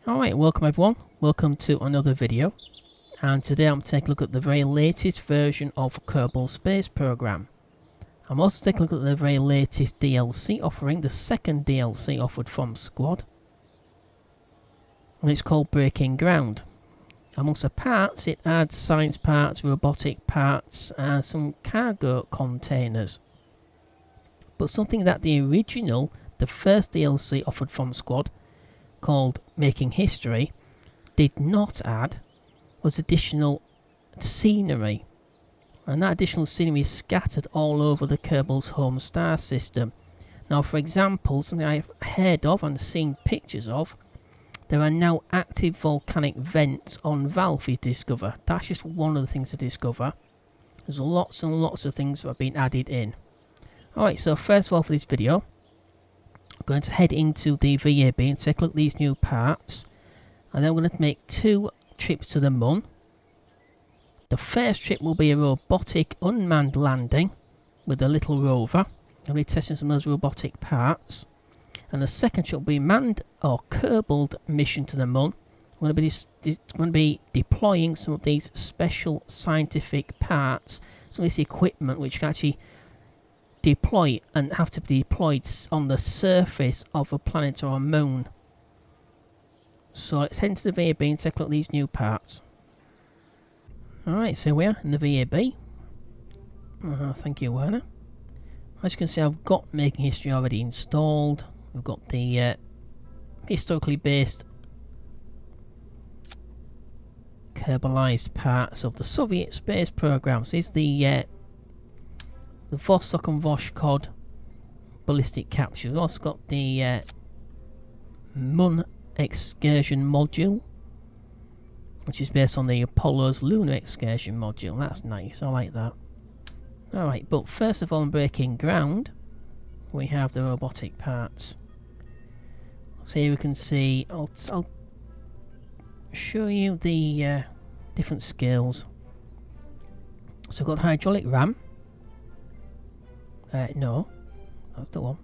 Alright, welcome everyone. Welcome to another video. And today I'm taking a look at the very latest version of Kerbal Space Program. I'm also taking a look at the very latest DLC offering, the second DLC offered from Squad. And it's called Breaking Ground. Amongst the parts, it adds science parts, robotic parts, and some cargo containers. But something that the original, the first DLC offered from Squad, called Making History, did not add was additional scenery. And that additional scenery is scattered all over the Kerbal's home star system. Now, for example, something I've heard of and seen pictures of, there are now active volcanic vents on Valve you discover. That's just one of the things to discover. There's lots and lots of things that have been added in. Alright, so first of all for this video, I'm going to head into the VAB and take a look at these new parts. And then we're going to make 2 trips to the Mun. The first trip will be a robotic unmanned landing with a little rover. I'll be testing some of those robotic parts. And the second trip will be manned or Kerbaled mission to the Mun. We're going to be deploying some of these special scientific parts, some of this equipment which can actually deploy and have to be deployed on the surface of a planet or a moon. So let's head into the VAB and take a look at these new parts. Alright, so we are in the VAB. Thank you, Werner. As you can see, I've got Making History already installed. We've got the historically based Kerbalized parts of the Soviet space program. So here's the Vostok and Voshkod ballistic capsule. We've also got the Mun excursion module, which is based on the Apollo's lunar excursion module. That's nice, I like that. Alright, but first of all, in Breaking Ground, we have the robotic parts. So here we can see, I'll show you the different skills. So we've got the hydraulic ram. No, that's the one.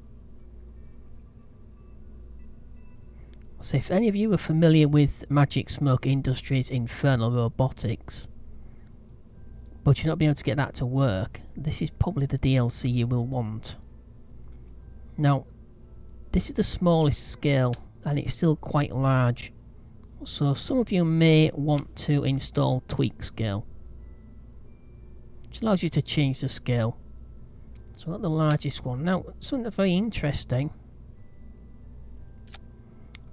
So if any of you are familiar with Magic Smoke Industries Infernal Robotics, but you're not being able to get that to work, this is probably the DLC you will want. Now, this is the smallest scale and it's still quite large. So some of you may want to install Tweak Scale, which allows you to change the scale. So we've got the largest one. Now, something that's very interesting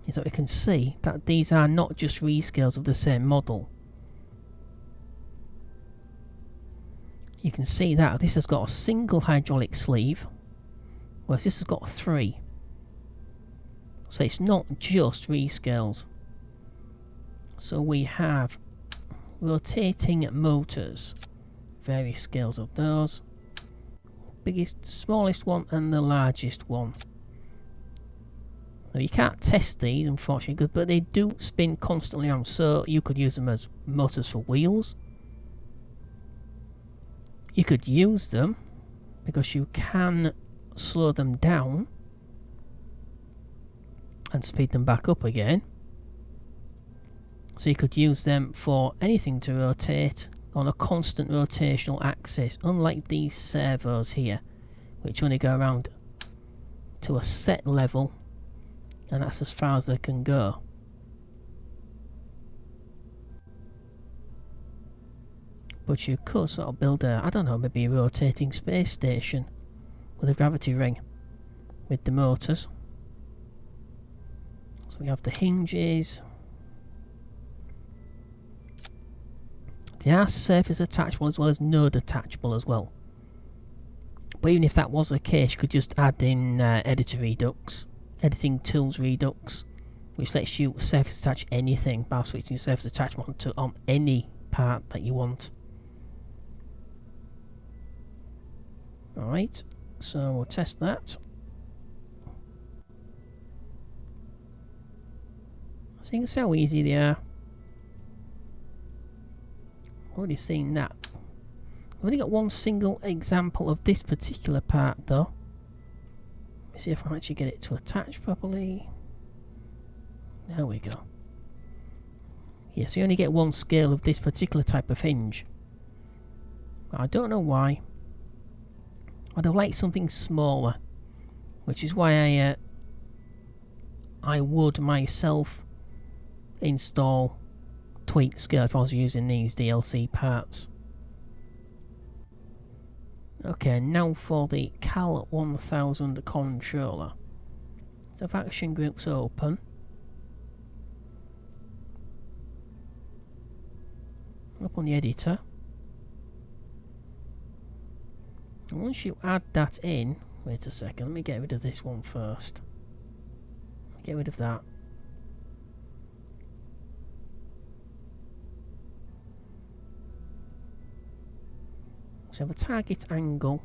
is that we can see that these are not just rescales of the same model. You can see that this has got a single hydraulic sleeve, whereas this has got 3. So it's not just rescales. So we have rotating motors, various scales of those. Biggest, smallest one and the largest one. Now you can't test these unfortunately, but they do spin constantly around, so you could use them as motors for wheels. You could use them because you can slow them down and speed them back up again. So you could use them for anything to rotate on a constant rotational axis, unlike these servos here, which only go around to a set level, and that's as far as they can go. But you could sort of build a, I don't know, maybe a rotating space station with a gravity ring with the motors. So we have the hinges. They are surface attachable as well as node attachable as well. But even if that was the case, you could just add in editor redux, editing tools redux, which lets you surface attach anything by switching surface attachment to on any part that you want. Alright, so we'll test that. So you can see how easy they are. Already seen that. I've only got one single example of this particular part though. Let me see if I can actually get it to attach properly. There we go. Yeah, so you only get one scale of this particular type of hinge. I don't know why. I'd have liked something smaller, which is why I would myself install tweaked scale if I was using these DLC parts. Okay, now for the Cal 1000 controller. So if action groups open, up on the editor, and once you add that in, wait a second, let me get rid of this one first. Get rid of that. So have a target angle.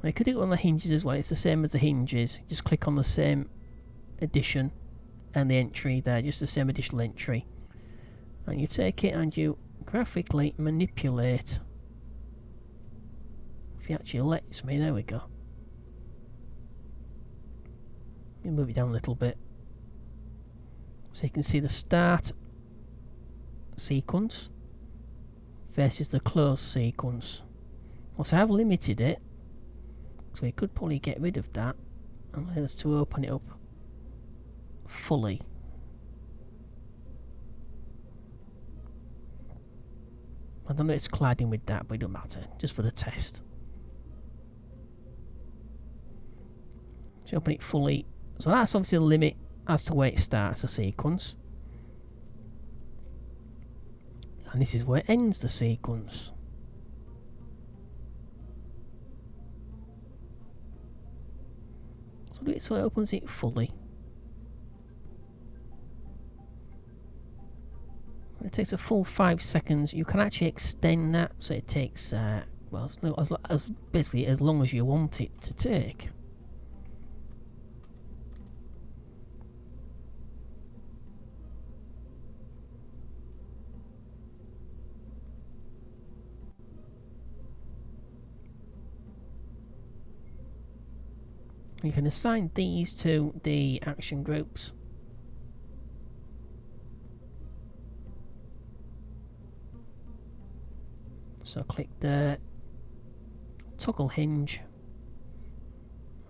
I could do it on the hinges as well, it's the same as the hinges. Just click on the same addition and the entry there, just the same additional entry. And you take it and you graphically manipulate. If he actually lets me, there we go. Let me move it down a little bit. So you can see the start sequence versus the close sequence. Well, so I've limited it, so we could probably get rid of that and let us to open it up fully. I don't know if it's cladding with that, but it don't matter, just for the test. So open it fully. So that's obviously the limit as to where it starts the sequence. And this is where it ends the sequence. So do it so it opens it fully. It takes a full 5 seconds. You can actually extend that, so it takes well, as basically as long as you want it to take. You can assign these to the action groups. So click the toggle hinge.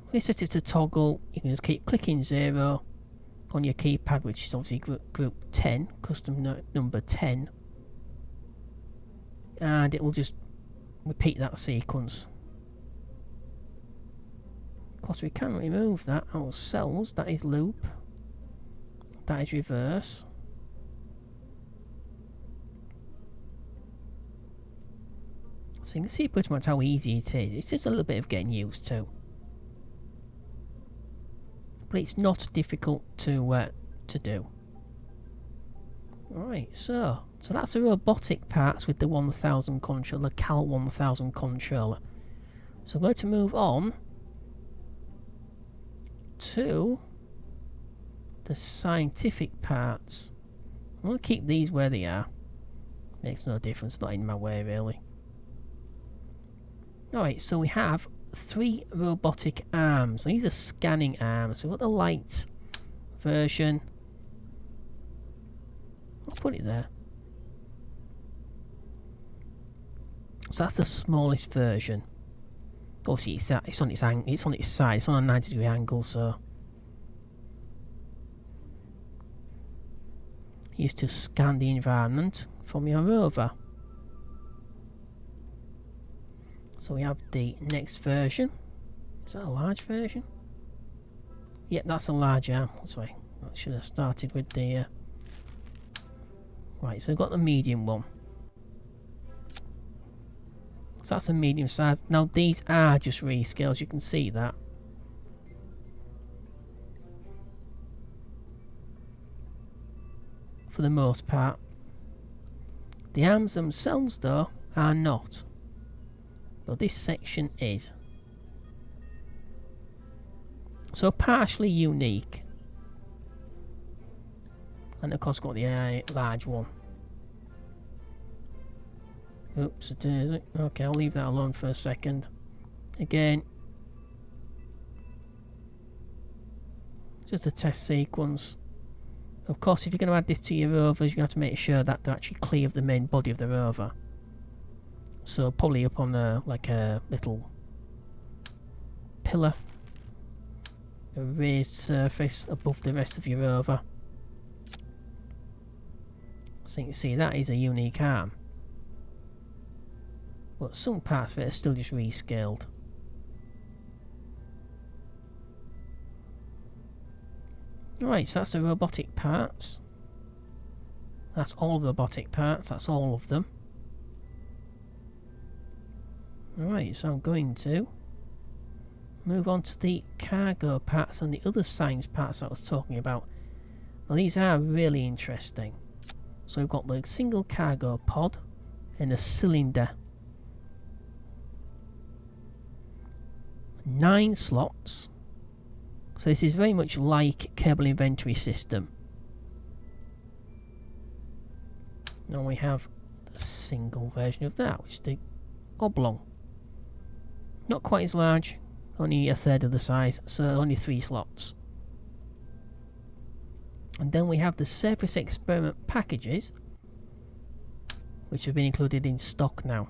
If you set it to toggle, you can just keep clicking 0 on your keypad, which is obviously group 10, custom number 10, and it will just repeat that sequence. Of course, we can remove that ourselves. That is loop, that is reverse. So you can see pretty much how easy it is. It's just a little bit of getting used to, but it's not difficult to do. Alright, so that's the robotic parts with the 1000 controller, the Cal 1000 controller. So I'm going to move on to the scientific parts. I'm going to keep these where they are. Makes no difference, not in my way really. Alright, so we have 3 robotic arms. These are scanning arms. So we've got the light version. I'll put it there. So that's the smallest version. Obviously it's on its side, it's on a 90-degree angle, so used to scan the environment from your rover. So we have the next version. Is that a large version? Yep, that's a large arm. Sorry, I should have started with the right, so we've got the medium one. So that's a medium size. Now these are just rescales, you can see that. For the most part. The arms themselves though are not. But this section is. So partially unique. And of course got the large one. Oops, it is. Okay, I'll leave that alone for a second. Again, Just a test sequence. Of course, if you're going to add this to your rovers, you have to make sure that they're actually clear of the main body of the rover. So probably up on like a little pillar, a raised surface above the rest of your rover. So you can see that is a unique arm. But some parts of it are still just rescaled. Right, so that's the robotic parts. That's all the robotic parts, that's all of them. Alright, so I'm going to move on to the cargo parts and the other science parts I was talking about. Now these are really interesting. So we've got the single cargo pod and a cylinder. 9 slots. So this is very much like Kerbal inventory system. Now we have a single version of that, which is the oblong. Not quite as large, only a third of the size, so only 3 slots. And then we have the surface experiment packages, which have been included in stock now,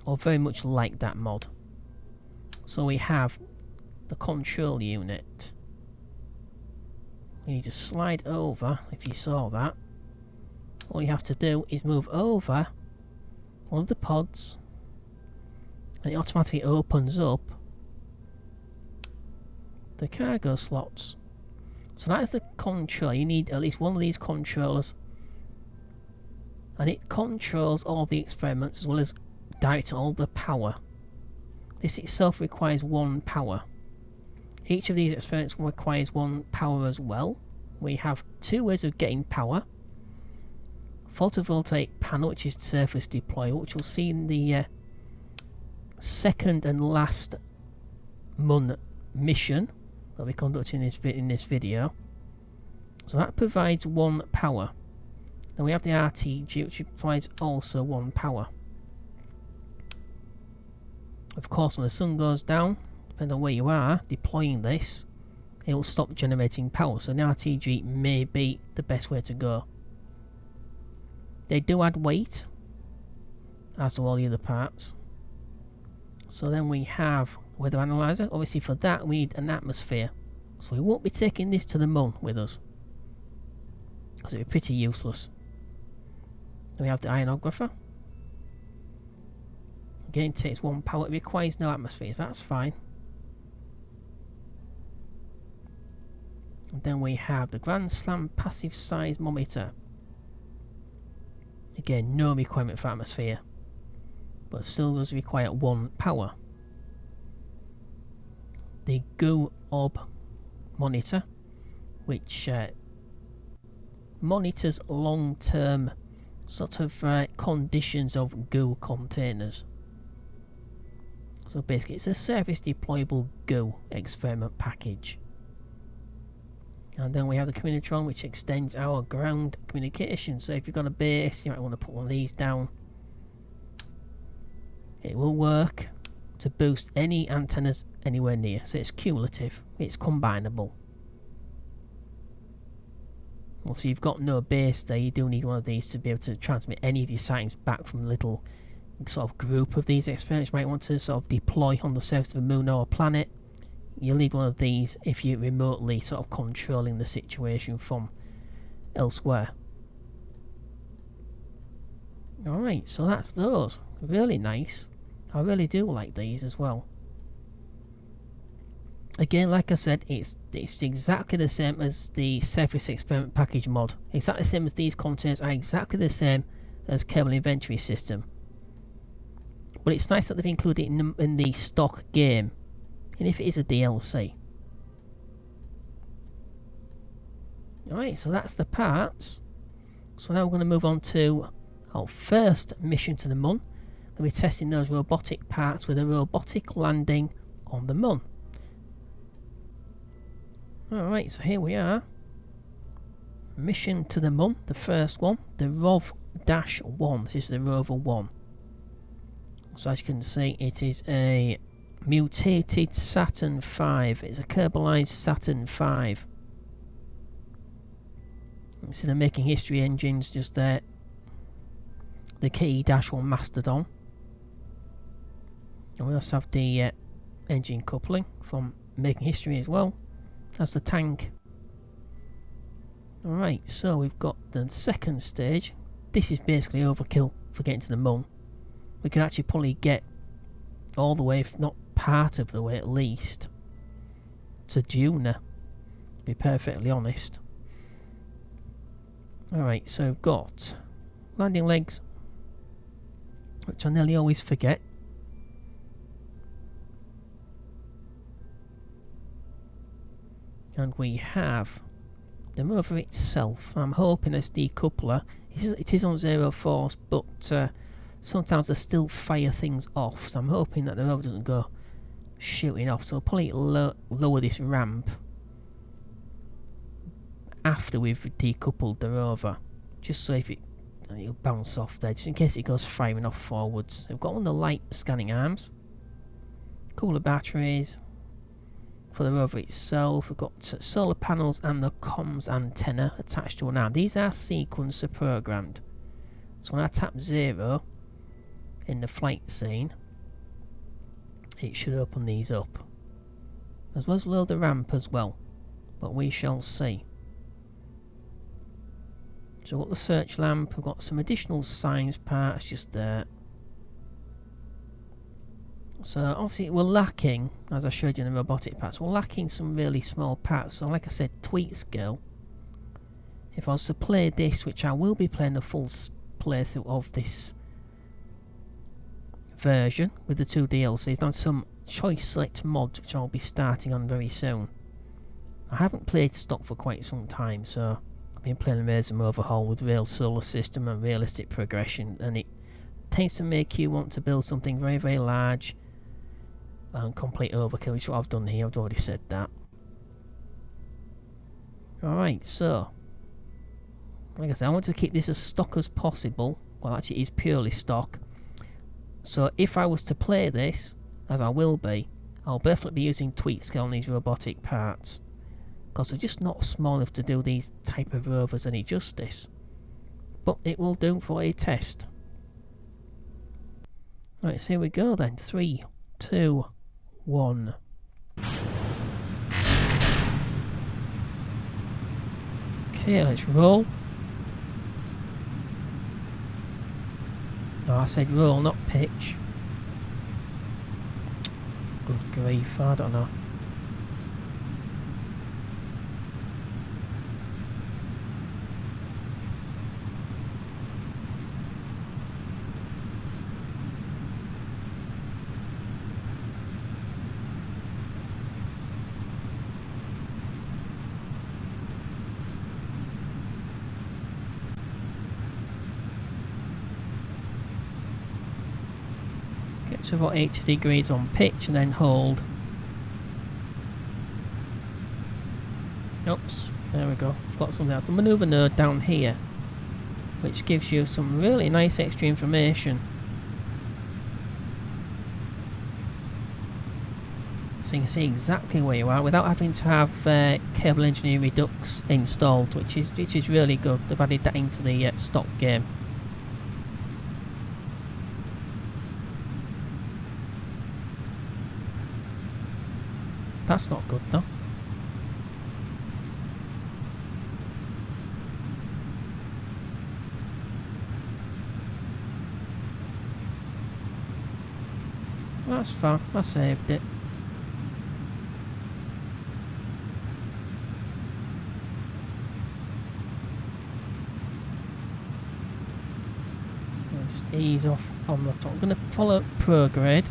or very much like that mod. So we have the control unit. You just slide over, if you saw that. All you have to do is move over one of the pods, and it automatically opens up the cargo slots. So that's the control. You need at least one of these controllers, and it controls all the experiments as well as directs all the power. This itself requires 1 power. Each of these experiments requires 1 power as well. We have 2 ways of getting power. Photovoltaic panel, which is surface deployable, which we'll see in the second and last Mun mission that we conduct in this video. So that provides 1 power. Then we have the RTG, which provides also 1 power. Of course, when the sun goes down, depending on where you are deploying this, it will stop generating power. So an RTG may be the best way to go. They do add weight, as do all the other parts. So then we have weather analyzer. Obviously for that we need an atmosphere. So we won't be taking this to the Mun with us, because it would be pretty useless. Then we have the ionographer. Again, takes 1 power. It requires no atmospheres, that's fine. And then we have the Grand Slam passive seismometer. Again, no requirement for atmosphere, but still does require 1 power. The goo orb monitor, which monitors long-term sort of conditions of goo containers. So basically it's a surface deployable goo experiment package. And then we have the communitron, which extends our ground communication. So if you've got a base, you might want to put one of these down. It will work to boost any antennas anywhere near. So it's cumulative, it's combinable. Well, so you've got no base there, you do need one of these to be able to transmit any of your sightings back from the little sort of group of these experiments you might want to sort of deploy on the surface of a moon or a planet. You'll need one of these if you're remotely sort of controlling the situation from elsewhere. Alright, so that's those. Really nice. I really do like these as well. Again, like I said, it's exactly the same as the Surface Experiment Package mod. Exactly the same as these containers are exactly the same as Kerbal Inventory System. But it's nice that they've included it in the stock game, and if it is a DLC. Alright, so that's the parts. So now we're going to move on to our first mission to the Mun. And we're testing those robotic parts with a robotic landing on the Mun. Alright, so here we are. Mission to the Mun, the first one, the ROV-1. This is the Rover 1. So as you can see, it is a Mutated Saturn V. It's a Kerbalized Saturn V. Instead of making history engines, just the KE-1 Mastodon. And we also have the engine coupling from making history as well as the tank. Alright, so we've got the second stage. This is basically overkill for getting to the moon. We can actually probably get all the way, if not part of the way at least, to Munar, to be perfectly honest. Alright, so we've got landing legs, which I nearly always forget. And we have the rover itself. I'm hoping this decoupler, it is on 0 force, but sometimes they still fire things off, so I'm hoping that the rover doesn't go shooting off. So I'll probably lower this ramp after we've decoupled the rover, just so if it'll bounce off there, just in case it goes firing off forwards. We've got one of the light scanning arms, a couple of batteries for the rover itself. We've got solar panels and the comms antenna attached to an arm. These are sequencer programmed, so when I tap 0 in the flight scene, it should open these up, as well as lower the ramp as well, but we shall see. So we've got the search lamp, we've got some additional science parts just there. So obviously we're lacking, as I showed you in the robotic parts, we're lacking some really small parts. So like I said, tweak scale. If I was to play this, which I will be playing a full playthrough of this version with the 2 DLCs and some choice select mods, which I'll be starting on very soon. I haven't played stock for quite some time, so I've been playing Amazing Overhaul with real solar system and realistic progression, and it tends to make you want to build something very, very large and complete overkill, which is what I've done here. I've already said that. Alright, so like I said, I want to keep this as stock as possible. Well, actually it is purely stock. So if I was to play this, as I will be, I'll definitely be using tweak scale on these robotic parts, because they're just not small enough to do these type of rovers any justice. But it will do for a test. Right, so here we go then. 3, 2, 1. Okay, let's roll. Oh, I said roll, not pitch. Good grief, I don't know. Get to about 80 degrees on pitch and then hold. Oops, there we go. I've got something else. The manoeuvre node down here, which gives you some really nice extra information. So you can see exactly where you are without having to have Kerbal Engineering Redux installed, which is really good. They've added that into the stock game. That's not good though. That's fine, I saved it. So just ease off on the top. I'm going to follow prograde.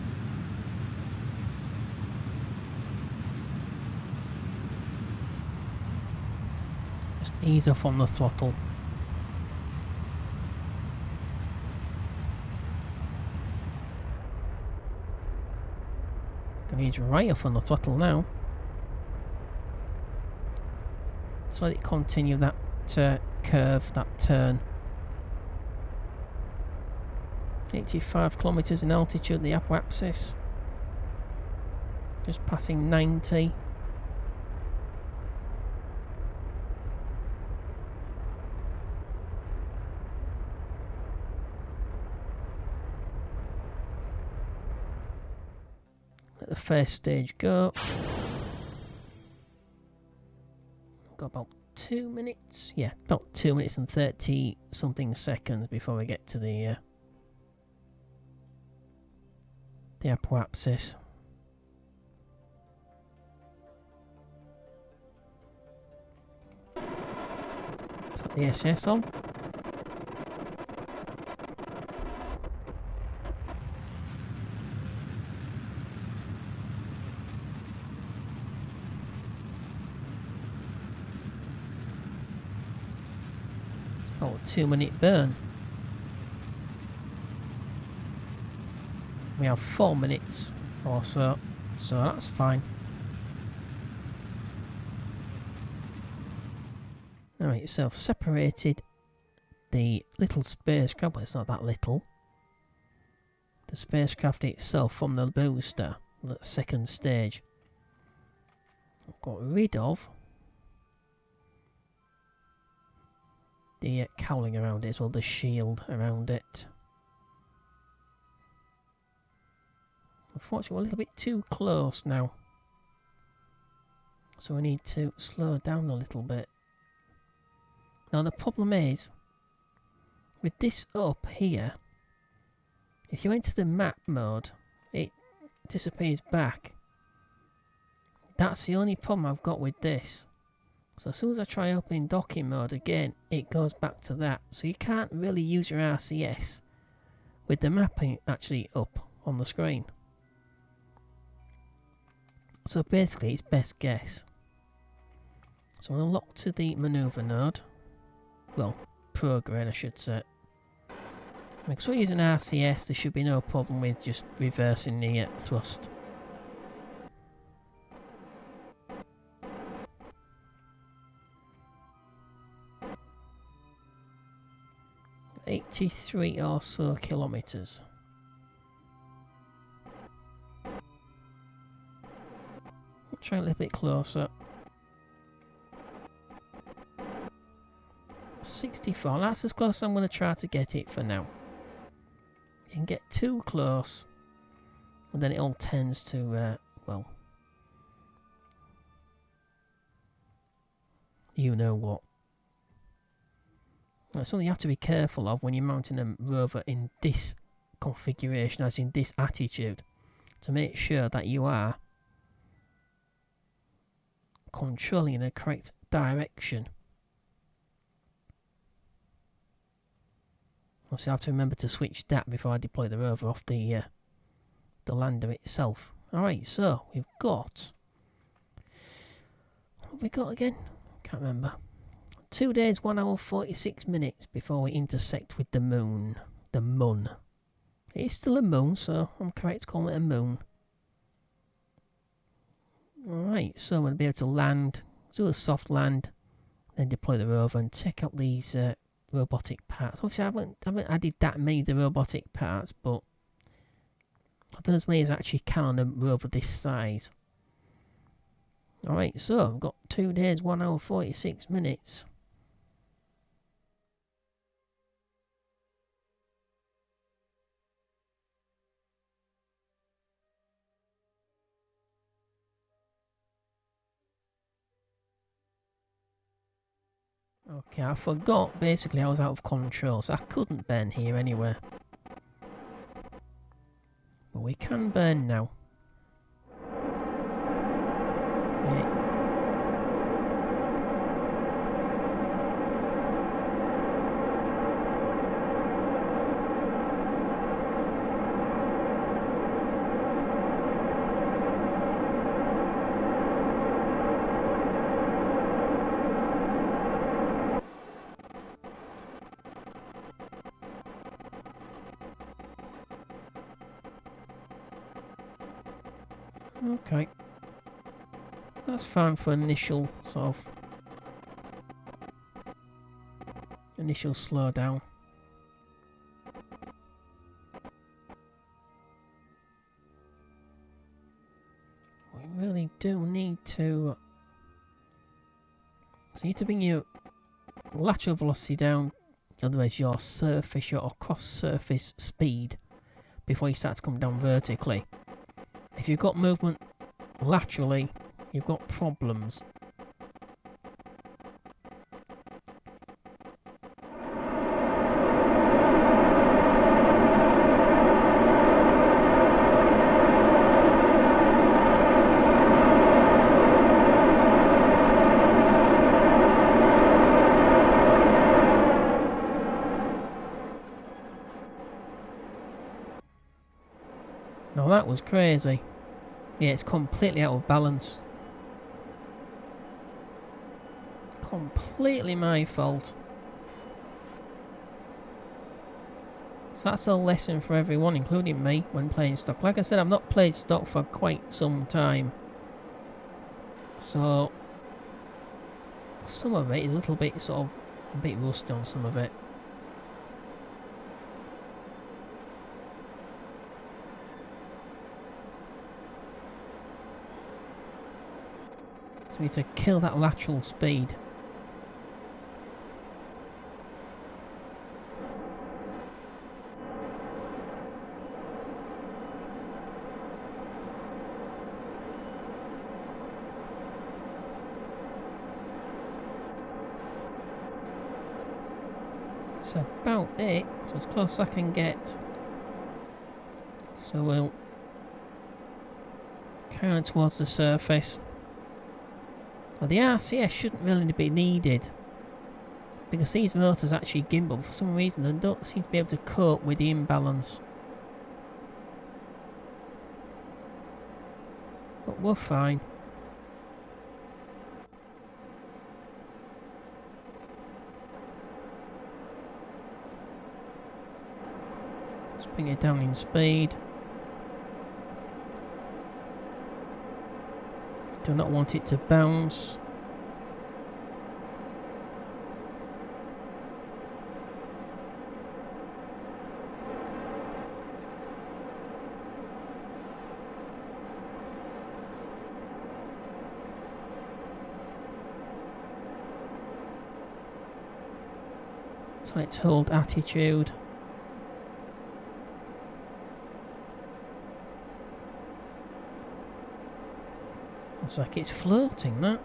Just ease off on the throttle. He's right off on the throttle now. Just let it continue that curve, that turn. 85 kilometers in altitude, the apoapsis. Just passing 90. Let the first stage go. Got about 2 minutes. Yeah, about 2 minutes and 30 something seconds before we get to the apoapsis. Put the SS on. About a 2 minute burn. We have 4 minutes or so that's fine. Alright, so I've separated the little spacecraft, but it's not that little. The spacecraft itself from the booster, the second stage. I've got rid of the cowling around it as well, the shield around it. Unfortunately, we're a little bit too close now, so we need to slow down a little bit. Now the problem is, with this up here, if you enter the map mode, it disappears back. That's the only problem I've got with this. So as soon as I try opening docking mode again, it goes back to that. So you can't really use your RCS with the mapping actually up on the screen. So basically it's best guess. So I'm going to lock to the manoeuvre node. Well, prograde I should say. Because we're using RCS, there should be no problem with just reversing the thrust. $83 or so kilometres. Try a little bit closer. 64, that's as close as I'm going to try to get it for now. You can get too close, and then it all tends to, well, you know what. That's something you have to be careful of when you're mounting a rover in this configuration, as in this attitude, to make sure that you are controlling in the correct direction. Obviously I have to remember to switch that before I deploy the rover off the lander itself. Alright, so we've got... what have we got again? Can't remember. 2 days, 1 hour, 46 minutes before we intersect with the moon. The Mun. It is still a moon, so I'm correct to call it a moon. Alright, so I'm going to be able to land, do a soft land, then deploy the rover and check out these robotic parts. Obviously I haven't added that many of the robotic parts, but I've done as many as I actually can on a rover this size. Alright, so I've got 2 days, 1 hour, 46 minutes. Okay, I forgot basically I was out of control, so I couldn't burn here anyway. But we can burn now. Yeah. Okay. That's fine for initial sort of initial slowdown. do need to... So you need to bring your lateral velocity down, otherwise your surface or cross-surface speed, before you start to come down vertically. If you've got movement laterally, you've got problems. Now that was crazy. Yeah, it's completely out of balance. Completely my fault. So that's a lesson for everyone, including me, when playing stock. Like I said, I've not played stock for quite some time. So some of it is a little bit sort of a bit rusty on some of it. So we need to kill that lateral speed. That's about it. So as close as I can get. So we'll carry on towards the surface. Well, the RCS shouldn't really be needed, because these motors actually gimbal. For some reason they don't seem to be able to cope with the imbalance. But we're fine. Let's bring it down in speed. Do not want it to bounce. Tell it to hold attitude. Looks like it's floating, that.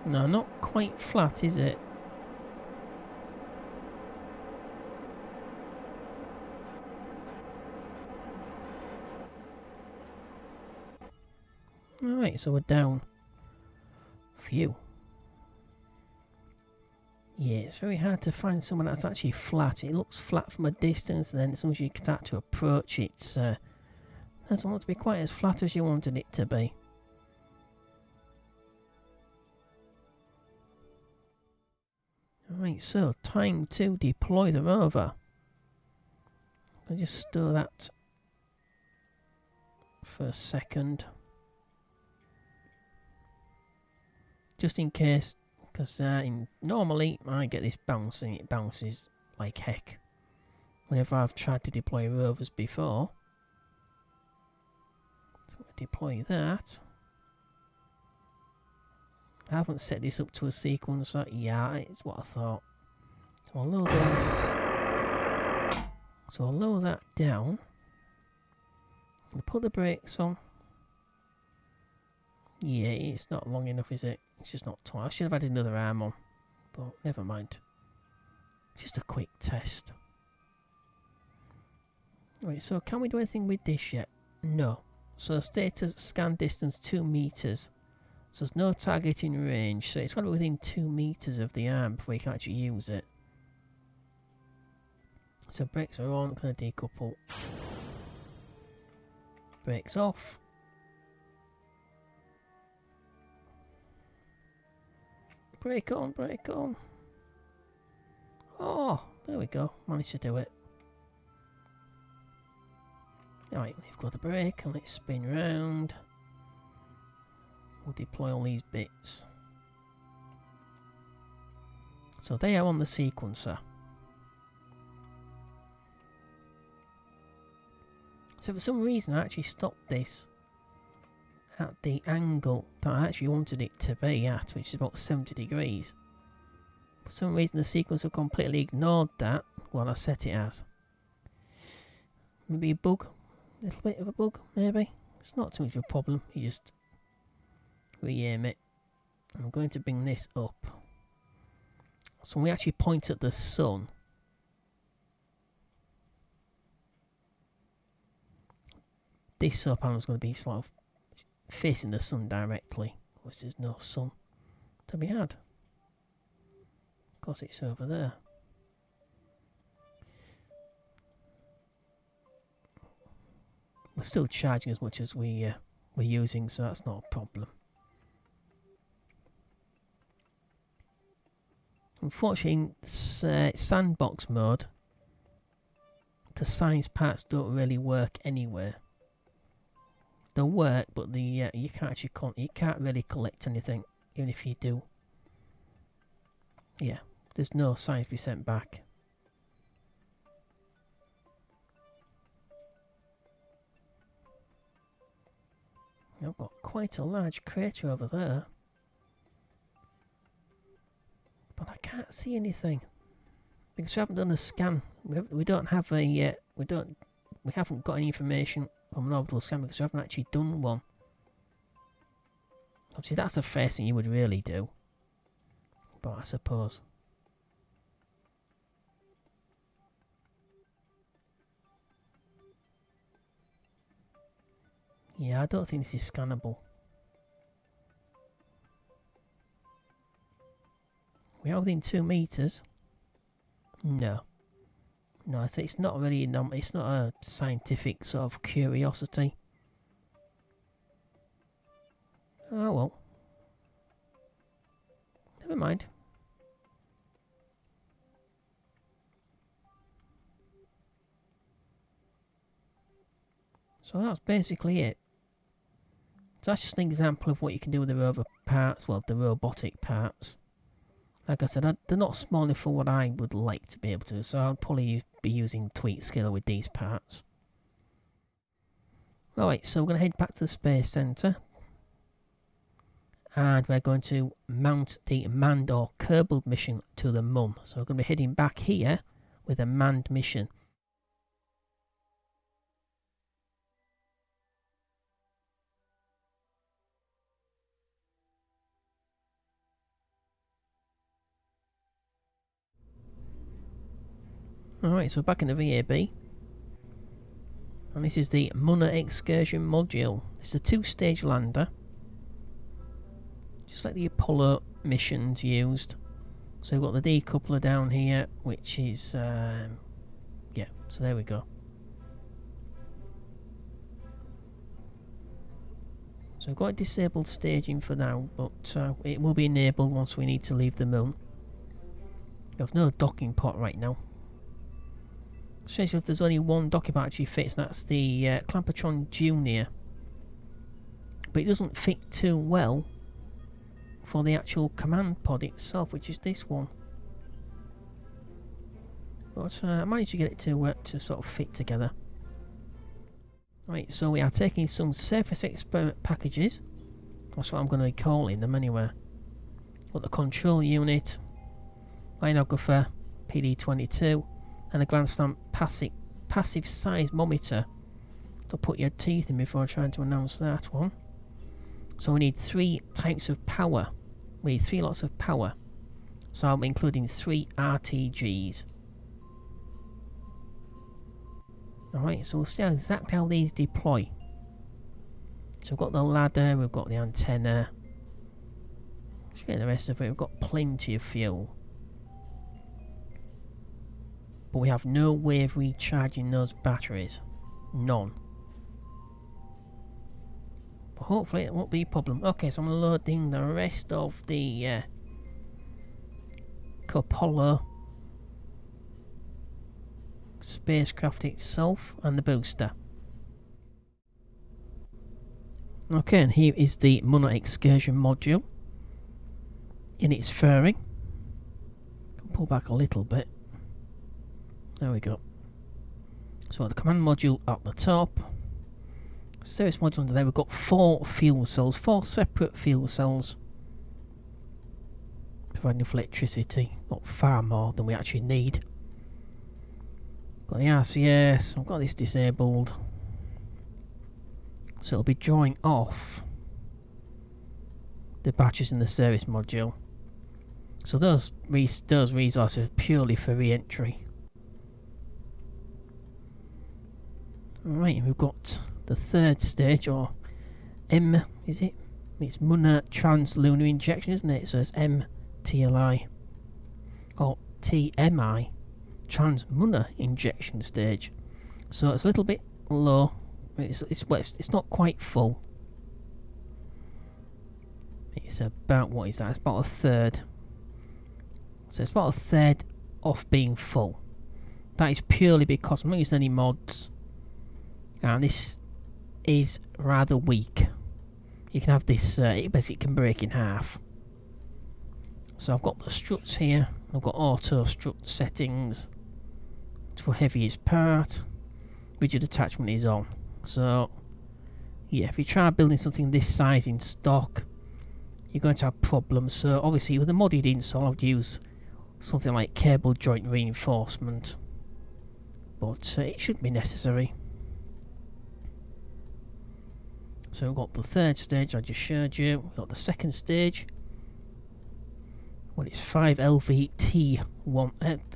No, not quite flat, is it? Alright, so we're down. Phew. Yeah, it's very hard to find someone that's actually flat. It looks flat from a distance, and then as soon as you start to approach it, doesn't want to be quite as flat as you wanted it to be. Alright, so time to deploy the rover. I'll just store that for a second. Just in case, because normally I get this bouncing, it bounces like heck whenever I've tried to deploy rovers before. So we'll deploy that. I haven't set this up to a sequencer. Yeah, it's what I thought. So I'll lower that down. I'll put the brakes on. Yeah, it's not long enough, is it? It's just not tight. I should have had another arm on, but never mind. Just a quick test. Right, so can we do anything with this yet? No. So status scan distance 2 meters. So there's no targeting range. So it's got to be within 2 meters of the arm before you can actually use it. So brakes are on. I'm going to decouple. Brakes off. Brake on, brake on. Oh, there we go. Managed to do it. Alright, we've got the brake and let's spin round. We'll deploy all these bits. So they are on the sequencer. So for some reason I actually stopped this at the angle that I actually wanted it to be at, which is about 70 degrees. For some reason the sequence have completely ignored that, what I set it as. Maybe a bug, a little bit of a bug, maybe. It's not too much of a problem, you just re-aim it. I'm going to bring this up. So when we actually point at the sun, this solar panel is going to be sort of facing the sun directly, which there's no sun to be had. Of course it's over there. We're still charging as much as we're using, so that's not a problem. Unfortunately, in sandbox mode, the science parts don't really work anywhere. They work, but the you can't really collect anything, even if you do. Yeah, there's no science to be sent back. I've got quite a large crater over there, but I can't see anything because we haven't done a scan. We don't have a we haven't got any information from an orbital scan because we haven't actually done one. Obviously, that's the first thing you would really do, but I suppose. Yeah, I don't think this is scannable. We are within 2 meters. No. No, it's not really, it's not a scientific sort of curiosity. Oh well. Never mind. So that's basically it. So that's just an example of what you can do with the rover parts, well, the robotic parts. Like I said, they're not small enough for what I would like to be able to, so I'll probably be using tweak scale with these parts. Alright, so we're going to head back to the Space Centre. And we're going to mount the manned or Kerbal mission to the Moon. So we're going to be heading back here with a manned mission. Alright, so back in the VAB. And this is the Munar excursion module. It's a 2-stage lander. Just like the Apollo missions used. So we've got the decoupler down here, which is... yeah, so there we go. So we've got disabled staging for now, but it will be enabled once we need to leave the Moon. We have no docking port right now. Especially if there's only one docking port actually fits, that's the Clampetron Junior. But it doesn't fit too well for the actual command pod itself, which is this one. But I managed to get it to sort of fit together. Right, so we are taking some surface experiment packages. That's what I'm going to be calling them anyway. Got the control unit, ionographer, PD22, and a grandstand passive seismometer to put your teeth in before trying to announce that one. So we need 3 types of power. We need 3 lots of power. So I'm including 3 RTGs. Alright, so we'll see exactly how these deploy. So we've got the ladder, we've got the antenna. Show you the rest of it, we've got plenty of fuel. But we have no way of recharging those batteries. None. But hopefully it won't be a problem. Okay, so I'm loading the rest of the Kerbal spacecraft itself and the booster. Okay, and here is the Munar excursion module in its fairing. Can pull back a little bit. There we go. So the command module at the top, Service module under there, we've got 4 fuel cells, 4 separate fuel cells providing enough electricity, not far more than we actually need. Got the RCS, I've got this disabled, so it'll be drawing off the batteries in the service module. So those resources are purely for re-entry. Right, we've got the 3rd stage, or M, is it? It's Munar trans-lunar injection, isn't it? So it's MTLI, or TMI, trans-Munar injection stage. So it's a little bit low. It's not quite full. It's about, what is that? It's about a third. So it's about a third off being full. That is purely because I'm not using any mods, and this is rather weak. You can have this, it basically can break in half. So I've got the struts here, I've got auto strut settings for heaviest part, rigid attachment is on. So yeah, if you try building something this size in stock, you're going to have problems. So obviously with a modded install I'd use something like Kerbal joint reinforcement, but it shouldn't be necessary. So we've got the 3rd stage I just showed you. We've got the 2nd stage. Well, it's 5 LVT1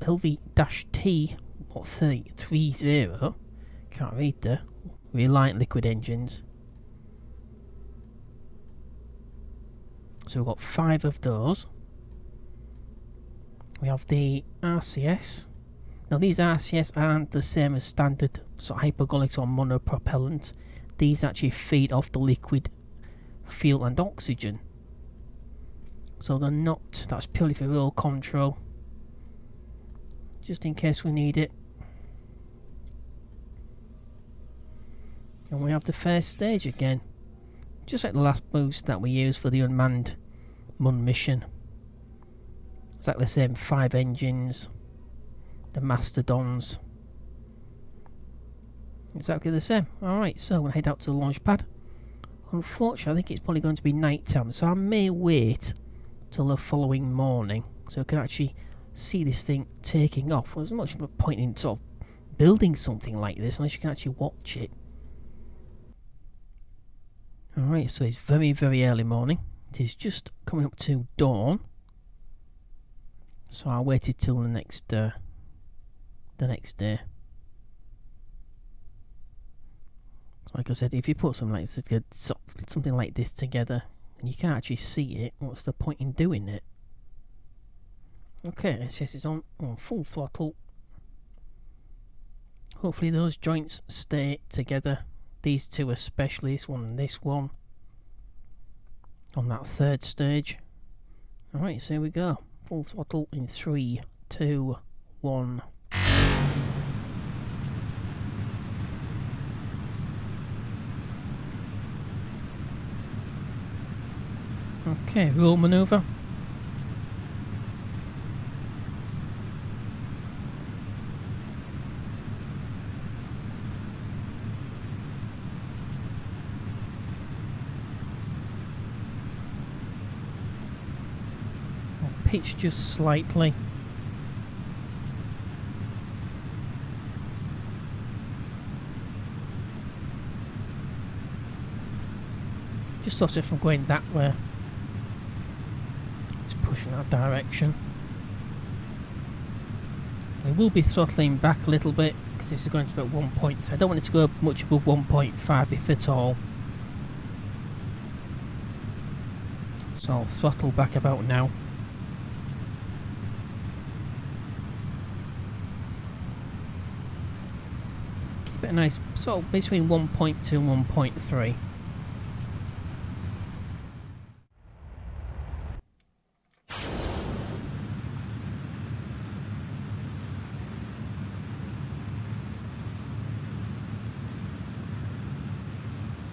LV-T 30. Can't read there. Reliant liquid engines. So we've got 5 of those. We have the RCS. Now these RCS aren't the same as standard sort of hypergolics or monopropellant. These actually feed off the liquid fuel and oxygen. So they're not, that's purely for roll control, just in case we need it. And we have the 1st stage again, just like the last boost that we used for the unmanned Mun mission. Exactly the same, 5 engines, the Mastodons. Exactly the same. Alright, so I'm going to head out to the launch pad. Unfortunately, I think it's probably going to be night time, so I may wait till the following morning so I can actually see this thing taking off. Well, there's much of a point in sort of building something like this unless you can actually watch it. Alright, so it's very, very early morning. It is just coming up to dawn. So I waited till the next day. Like I said, if you put something like this together and you can't actually see it, what's the point in doing it? Okay, SS is on full throttle. Hopefully those joints stay together. These two especially, this one and this one, on that 3rd stage. Alright, so here we go. Full throttle in 3, 2, 1. Okay, roll maneuver. I'll pitch just slightly. Just sort of from going that way. Pushing that direction. We will be throttling back a little bit because this is going to be at 1.3. I don't want it to go much above 1.5 if at all. So I'll throttle back about now. Keep it a nice sort of between 1.2 and 1.3.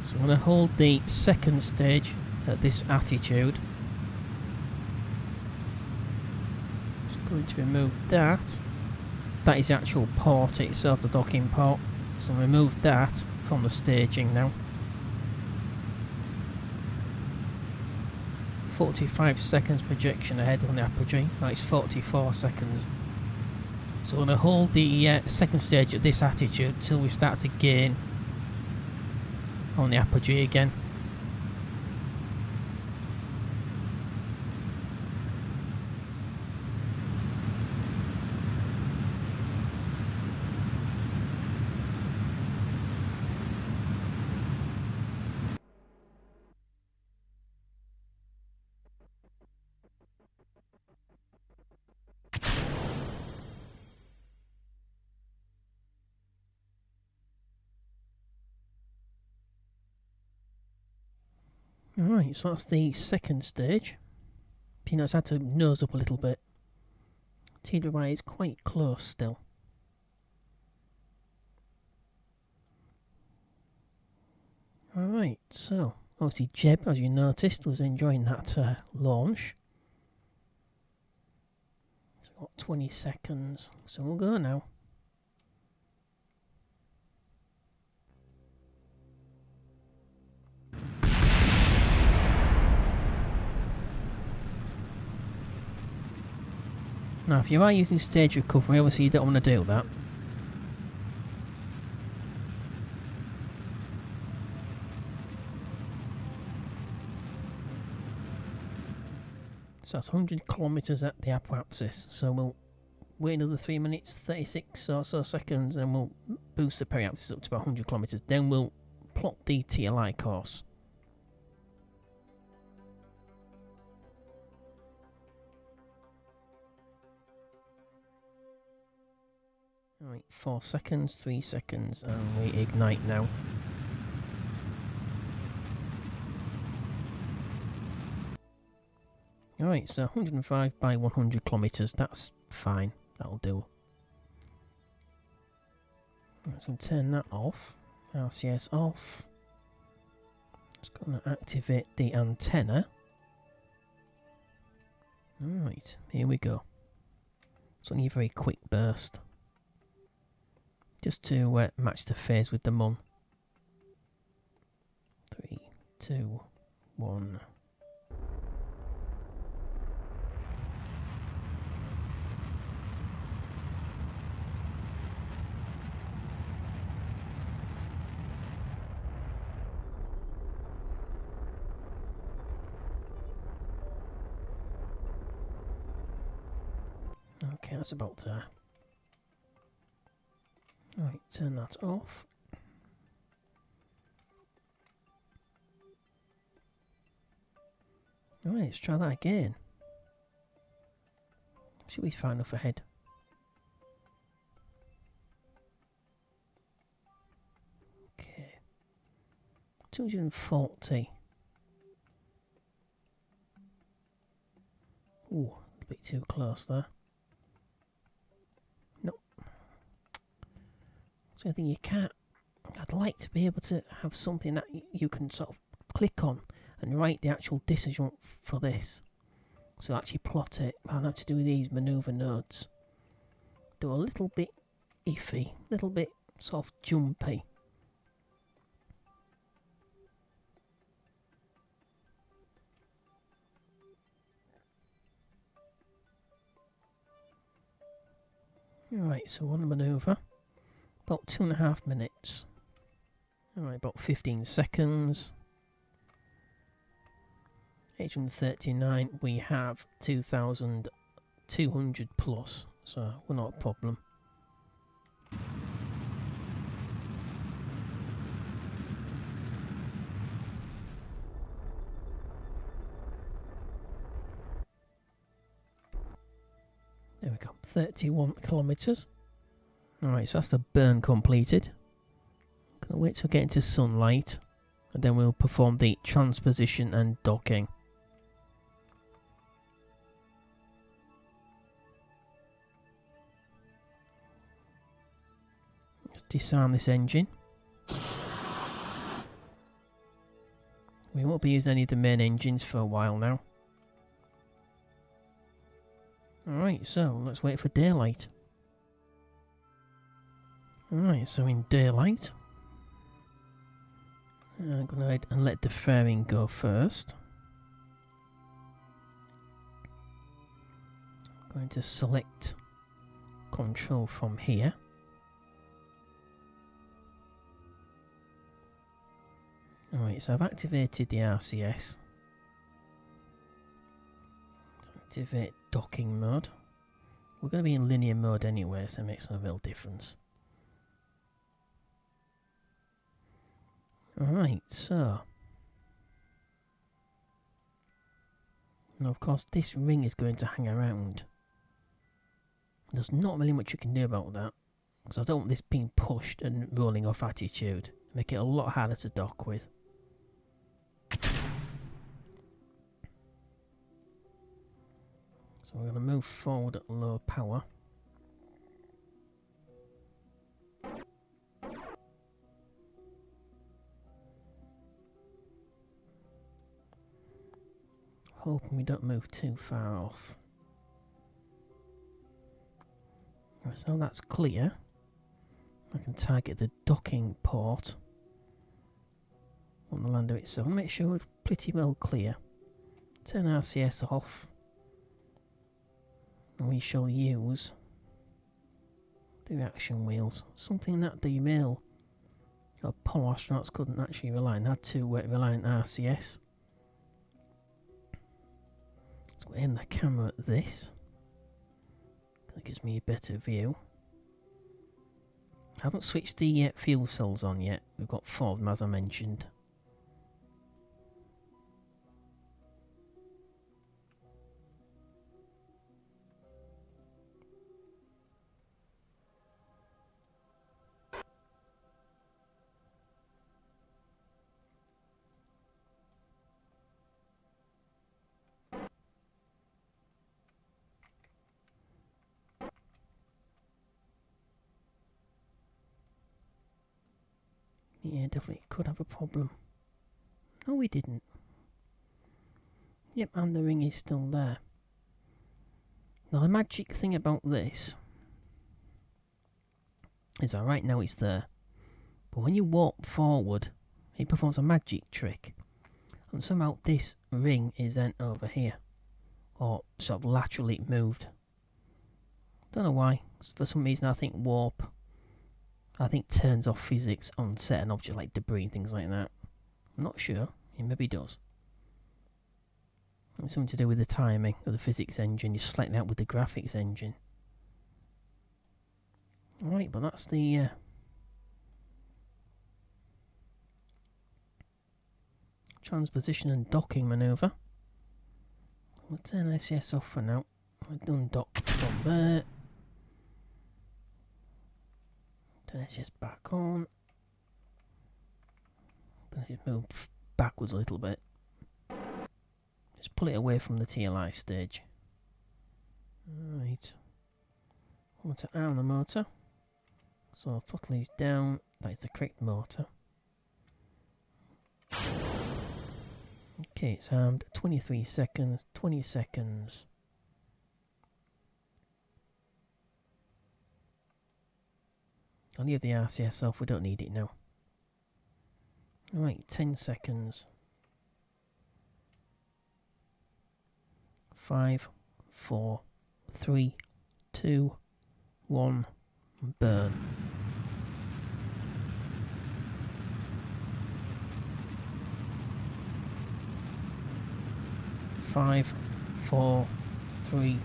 So I'm going to hold the 2nd stage at this attitude. Just going to remove that. That is the actual port itself, the docking port. So I'll remove that from the staging now. 45 seconds projection ahead on the apogee. Now it's 44 seconds. So we're going to hold the second stage at this attitude until we start to gain on the apogee again. Alright, so that's the second stage. Peanuts had to nose up a little bit. TWI is quite close still. Alright, so obviously Jeb, as you noticed, was enjoying that launch. So we've got 20 seconds, so we'll go now. Now, if you are using stage recovery, obviously you don't want to do that. So that's 100 kilometers at the apoapsis. So we'll wait another 3 minutes, 36 or so seconds, and we'll boost the periapsis up to about 100 kilometers. Then we'll plot the TLI course. Alright, 4 seconds, 3 seconds, and we ignite now. Alright, so 105 by 100 kilometers, that's fine, that'll do. Let's turn that off, RCS off. Just going to activate the antenna. Alright, here we go. It's only a very quick burst. Just to match the phase with the Mun. 3, 2, 1. Okay, that's about there. Right, turn that off. Alright, let's try that again. Should be far enough ahead. Okay. 240. Ooh, a bit too close there. So I think you can't. I'd like to be able to have something that you can sort of click on and write the actual decision for this. So actually plot it. I'll have to do these maneuver nodes. Do a little bit iffy, little bit sort of jumpy. Alright, so one maneuver. About 2.5 minutes. Alright, about 15 seconds. 839, we have 2,200 plus, so we're not a problem. There we go, 31 kilometers. Alright, so that's the burn completed. Gonna wait till I get into sunlight, and then we'll perform the transposition and docking. Let's disarm this engine. We won't be using any of the main engines for a while now. Alright, so let's wait for daylight. Alright, so in daylight, I'm going to go ahead and let the fairing go first. going to select control from here. Alright, so I've activated the RCS. Let's activate docking mode. We're going to be in linear mode anyway, so it makes no real difference. Alright, so now of course this ring is going to hang around. There's not really much you can do about that, because I don't want this being pushed and rolling off attitude. Make it a lot harder to dock with. So we're going to move forward at low power. Hoping we don't move too far off. Right, so now that's clear. I can target the docking port on the lander itself. Make sure it's pretty well clear. Turn RCS off. And we shall use the reaction wheels. Something that the male Apollo astronauts couldn't actually rely on. They had to rely on RCS. So we'll aim the camera at this. That gives me a better view. I haven't switched the fuel cells on yet. We've got 4 of them, as I mentioned. Yeah, definitely could have a problem. No, we didn't. Yep, and the ring is still there. Now, the magic thing about this is that right now it's there. But when you walk forward, it performs a magic trick. And somehow this ring is then over here. Or sort of laterally moved. Don't know why. For some reason I think warp turns off physics on certain objects like debris and things like that. I'm not sure. It maybe does. It's something to do with the timing of the physics engine. You're selecting out with the graphics engine. Alright, but that's the transposition and docking manoeuvre. We'll turn ACS off for now. I've done dock from there. Turn ACS back on. Gonna move backwards a little bit. Just pull it away from the TLI stage. Right. I want to arm the motor. So throttle is down. That is the correct motor. Okay, it's armed. 23 seconds. 20 seconds. I'll leave the RCS off. We don't need it now. Alright, 10 seconds. 5, 4, 3, 2, 1, burn. Five, 4, 3,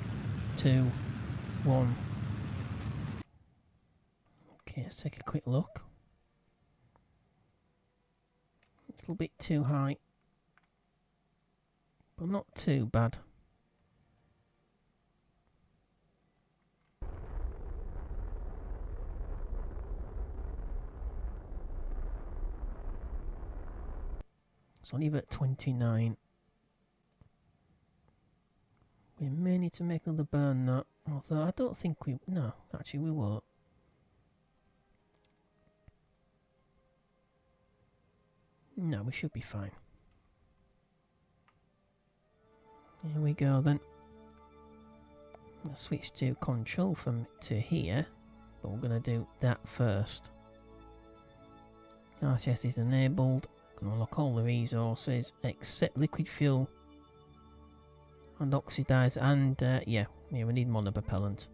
2, 1. Okay, let's take a quick look. A little bit too high, but not too bad. So I'll leave it at 29. We may need to make another burn nut, although I don't think we... No, actually we won't. No, we should be fine. Here we go then. Let's switch to control from to here, but we're going to do that first. RCS is enabled. Going to lock all the resources except liquid fuel And oxidize, and yeah, we need monopropellant.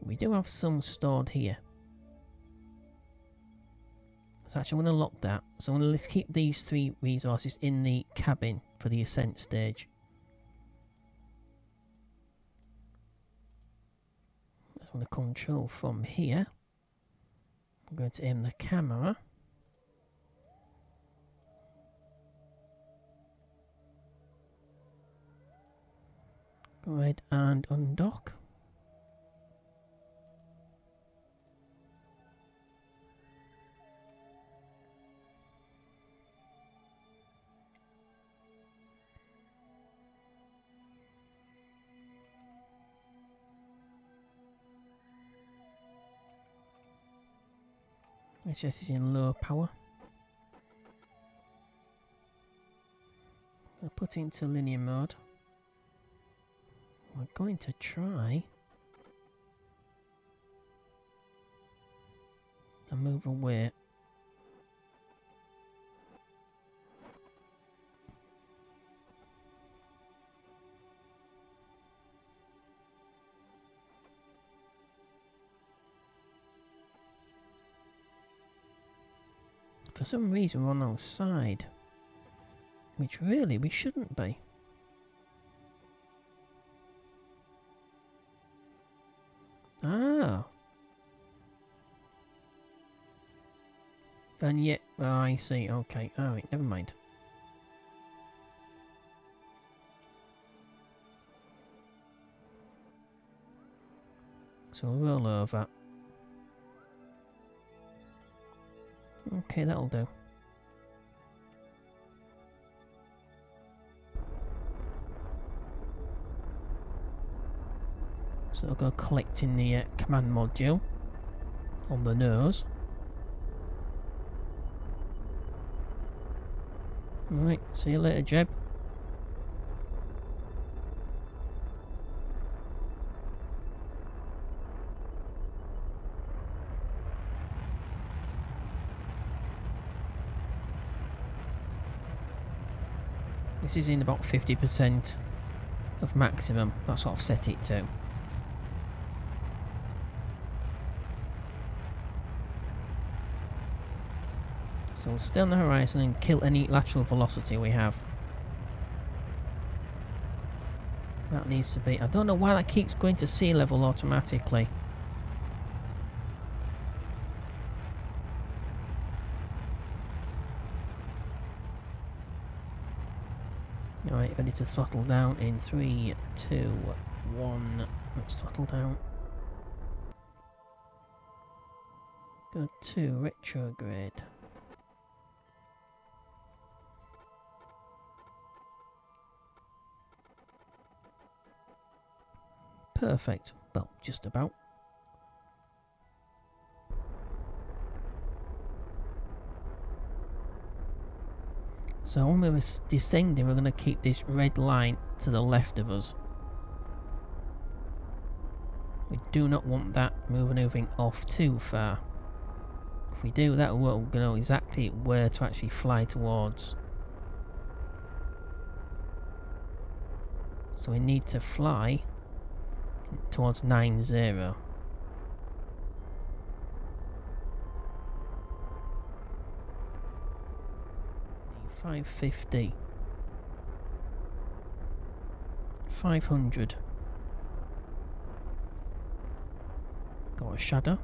We do have some stored here. So actually I'm going to lock that. So let's keep these 3 resources in the cabin for the ascent stage. I'm going to control from here. I'm going to aim the camera. Go ahead and undock. SS is in low power. I'll put it into linear mode. We're going to try and move away. For some reason we're on our side, which really we shouldn't be. Ah. Then yeah, oh, I see, okay, alright, never mind. So we'll roll over. Okay, that'll do. So I'll go collecting the command module on the nose. Alright, see you later, Jeb. This is in about 50% of maximum. That's what I've set it to. So we'll stay on the horizon and kill any lateral velocity we have. That needs to be... I don't know why that keeps going to sea level automatically. Alright, ready to throttle down in 3, 2, 1. Let's throttle down. Go to retrograde. Perfect. Well, just about. So when we're descending, we're going to keep this red line to the left of us. We do not want that moving off too far. If we do that, we'll know exactly where to actually fly towards. So we need to fly towards 90. 550. 500. Got a shadow.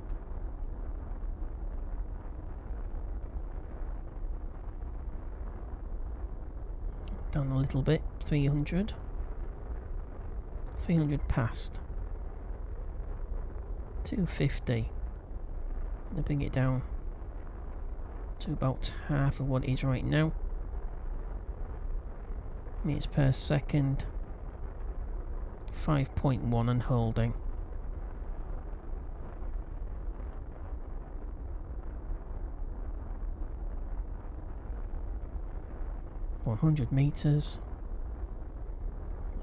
Down a little bit. 300. 300 past. 250. Gonna bring it down to about half of what it is right now. Meters per second. 5.1 and holding. .100 meters.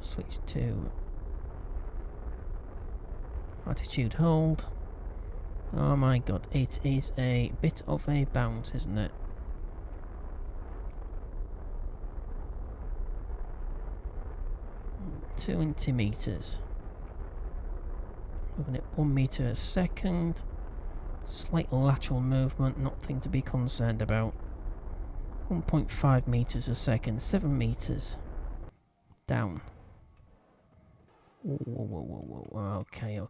Switch to attitude hold. Oh my god, it is a bit of a bounce, isn't it? 20 meters. Moving at 1 meter a second. Slight lateral movement, nothing to be concerned about. 1.5 meters a second, 7 meters. Down. Whoa, whoa, whoa, whoa, whoa. Okay.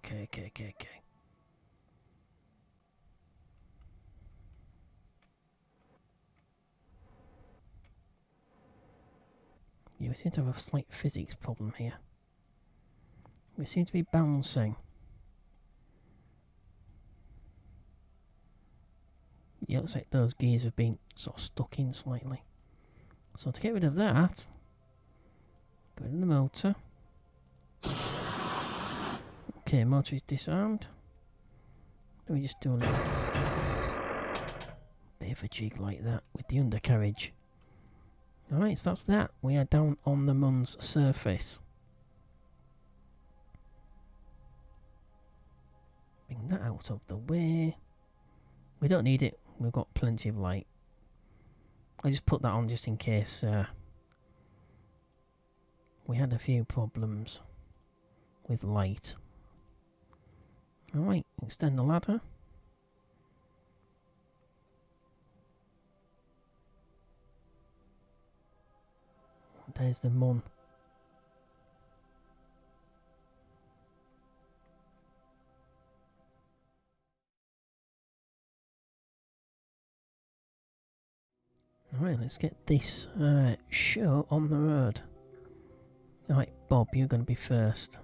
Yeah, we seem to have a slight physics problem here. We seem to be bouncing. Yeah, looks like those gears have been sort of stuck in slightly. So to get rid of that, go rid of the motor. Okay, motor is disarmed. Let me just do a little bit of a jig like that with the undercarriage. Alright, so that's that. We are down on the Mun's surface. Bring that out of the way. We don't need it. We've got plenty of light. I just put that on just in case we had a few problems with light. Alright, extend the ladder. There's the Mun. Alright, let's get this show on the road. Alright, Bob, you're going to be first.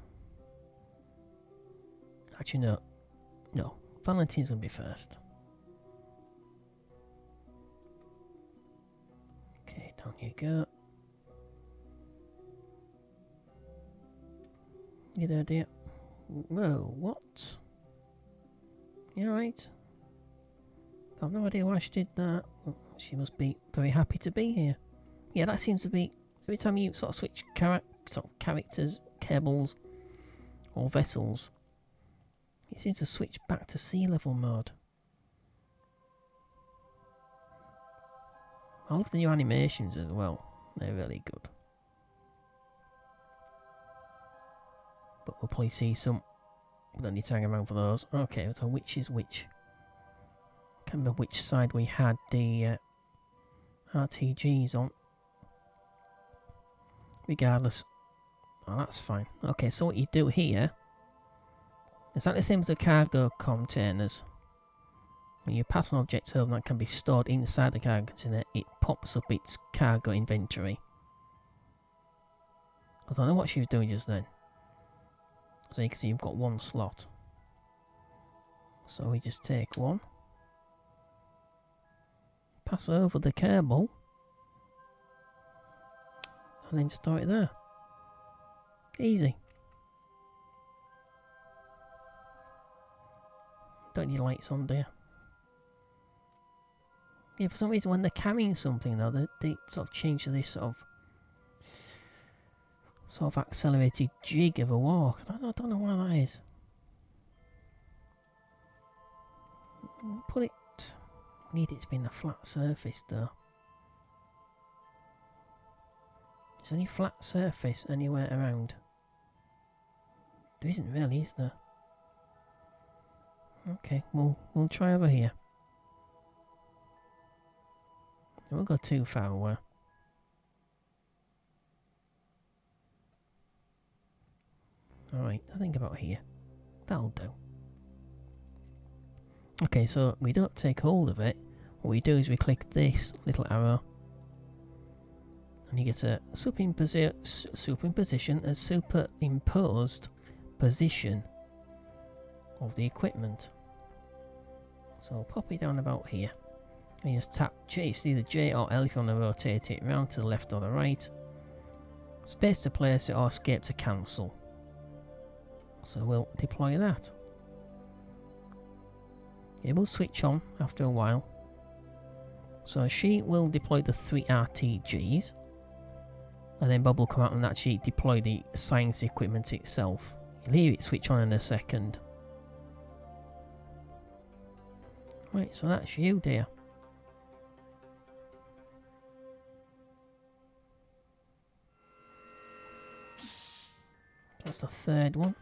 Actually, no. No, Valentine's going to be first. Okay, down you go. You there, dear? Whoa, what? You alright? I've no idea why she did that. She must be very happy to be here. Yeah, that seems to be... Every time you sort of switch characters, Kerbals, or vessels, it seems to switch back to sea level mode. I love the new animations as well. They're really good. But we'll probably see some... We don't need to hang around for those. Okay, so which is which? Can't remember which side we had the RTGs on. Regardless. Oh, that's fine. Okay, so what you do here... Is that the same as the cargo containers? When you pass an object over that can be stored inside the cargo container, it pops up its cargo inventory. I don't know what she was doing just then. So you can see you've got one slot. So we just take one. Pass over the Kerbal. And then store it there. Easy. Don't need lights on, do you? Yeah, for some reason when they're carrying something though, they sort of change to this sort of accelerated jig of a walk. I don't know why that is. Put it... Need it to be in a flat surface though. Is there any flat surface anywhere around? There isn't really, is there? Okay, we'll try over here. I won't go too far away. Alright, I think about here. That'll do. Okay, so we don't take hold of it. What we do is we click this little arrow. And you get a superimposed position of the equipment. So I'll pop it down about here. And you just tap J, it's either J or L if you want to rotate it round to the left or the right. Space to place it or escape to cancel. So we'll deploy that. It will switch on after a while. So she will deploy the 3 RTGs. And then Bob will come out and actually deploy the science equipment itself. You'll hear it switch on in a second. Right, so that's you, dear. That's the third one.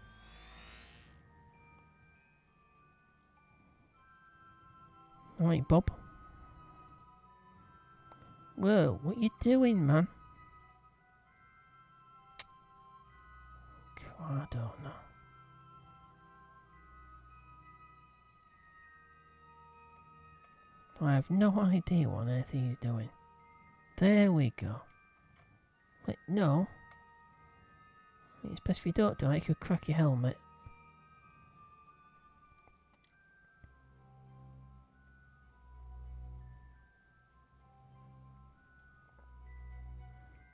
Alright, Bob. Whoa, what you doing, man? I don't know. I have no idea what on earth he's doing. There we go. Wait, no. It's best if you don't do it, you could crack your helmet.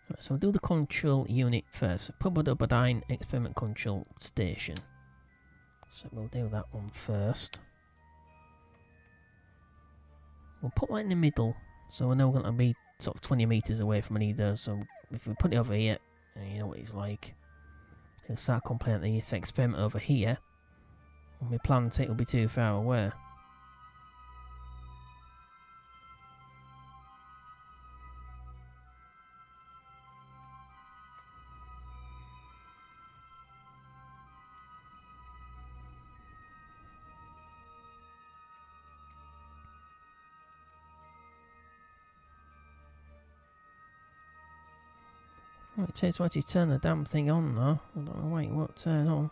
Right, so we'll do the control unit first. Pubodobodine Experiment Control Station. So we'll do that one first. We'll put that in the middle, so I know we're going to be sort of 20 meters away from any of those. So if we put it over here, you know what he's like. He'll start complaining this experiment over here. When we plant it, it'll be too far away. Right, it takes what you turn the damn thing on though. I don't know, wait, what turn on?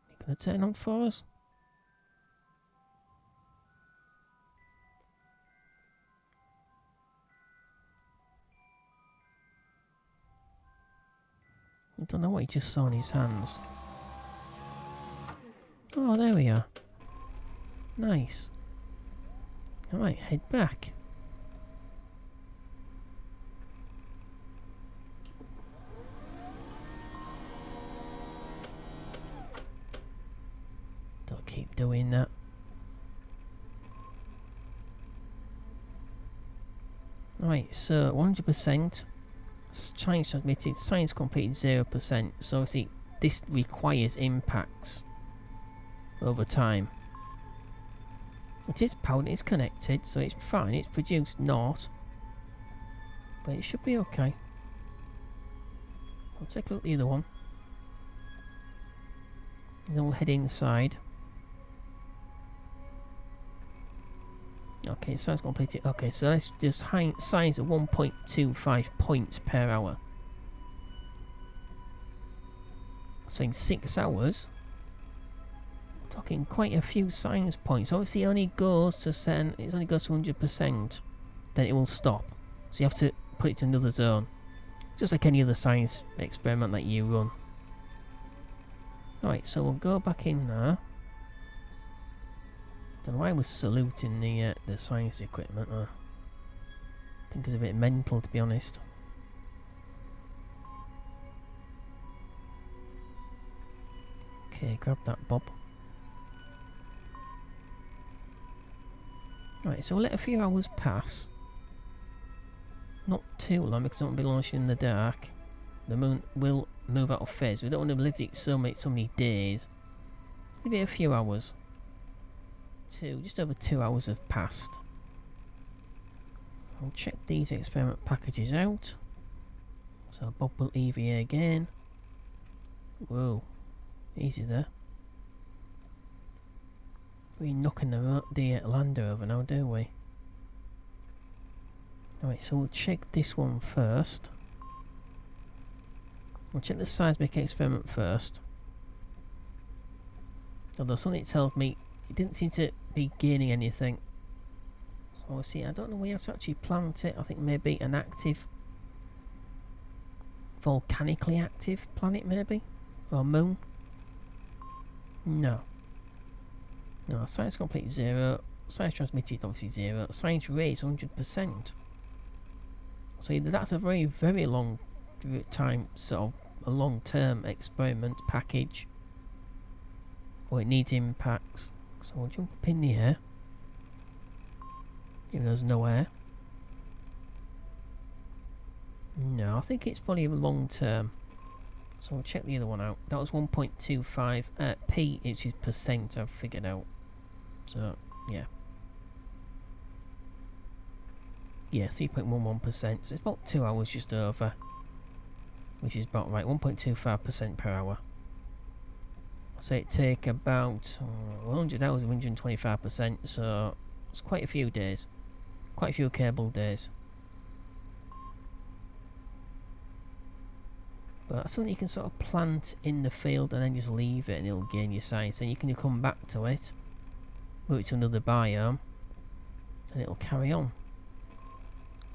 You gonna turn on for us? I don't know what he just saw in his hands. Oh, there we are. Nice. Alright, head back. Don't keep doing that. Right, so 100%. Science transmitted, science completed 0%. So obviously this requires impacts over time. It is powered, it's connected, so it's fine. It's produced naught, but it should be okay. I'll take a look at the other one. Then we'll head inside. Okay, science completed. Okay, so let's just science at 1.25 points per hour. So in 6 hours, we're talking quite a few science points. Obviously, it only goes to 100%. Then it will stop. So you have to put it to another zone, just like any other science experiment that you run. Alright, so we'll go back in there. Don't know why I was saluting the science equipment. I think it's a bit mental, to be honest. Okay, grab that, Bob. Right, so we'll let a few hours pass. Not too long because it won't be launching in the dark. The moon will move out of phase. We don't want to live it so many days. Give it a few hours. Just over 2 hours have passed. I'll check these experiment packages out. So Bob will EVA again. Whoa, easy there. We're knocking the lander over now, do we? Alright, so we'll check this one first. We'll check the seismic experiment first. Although something tells me it didn't seem to be gaining anything. So see, I don't know where you have to actually plant it. I think maybe an active, volcanically active planet maybe? Or moon? No. No, science complete 0. Science transmitted obviously 0. Science raised 100%. So either that's a very, very long time, sort of a long-term experiment package, or it needs impacts. So we'll jump up in the air, even though there's no air. No, I think it's probably long term. So we'll check the other one out. That was 1.25 P, which is percent I've figured out. So, yeah. Yeah, 3.11%. So it's about 2 hours just over. which is about right, 1.25% per hour. So it take about 100 hours, 125%, so it's quite a few days, quite a few Kerbal days. But that's something you can sort of plant in the field and then just leave it and it'll gain your science, and you can come back to it, move it to another biome, and it'll carry on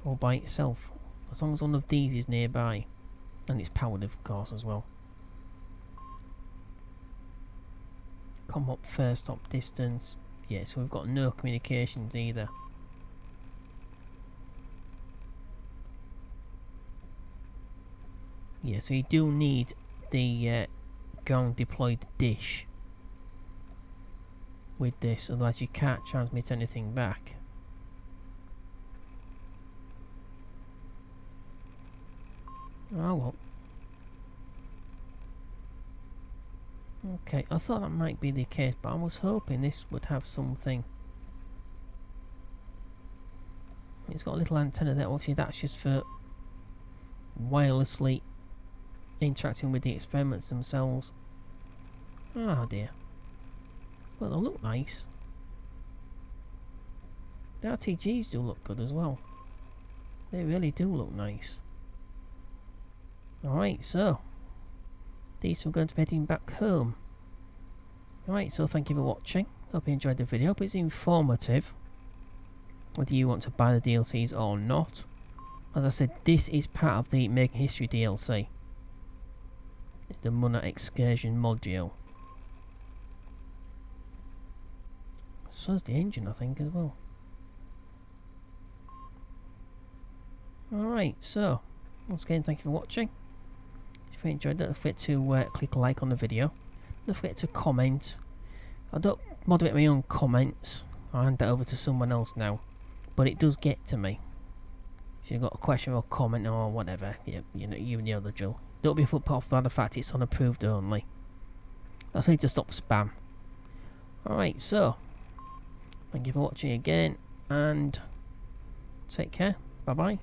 all by itself, as long as one of these is nearby, and it's powered of course as well. Com up first, stop distance, yeah, so we've got no communications either. Yeah, so you do need the ground deployed dish with this, otherwise you can't transmit anything back. Oh well. Okay, I thought that might be the case, but I was hoping this would have something. It's got a little antenna there, obviously that's just for wirelessly interacting with the experiments themselves. Oh dear. Well, they look nice. The RTGs do look good as well. They really do look nice. Alright, so these are going to be heading back home. Alright, so thank you for watching. Hope you enjoyed the video. Hope it's informative, whether you want to buy the DLCs or not. As I said, this is part of the Making History DLC, the Munar excursion module. So's the engine, I think, as well. Alright, so once again, thank you for watching. If you enjoyed it, don't forget to click like on the video. Don't forget to comment. I don't moderate my own comments. I'll hand that over to someone else now, but it does get to me. If you've got a question or comment or whatever, you know the drill. Don't be put off by the fact it's unapproved only. That's need to stop spam. Alright, so thank you for watching again, and take care. Bye bye.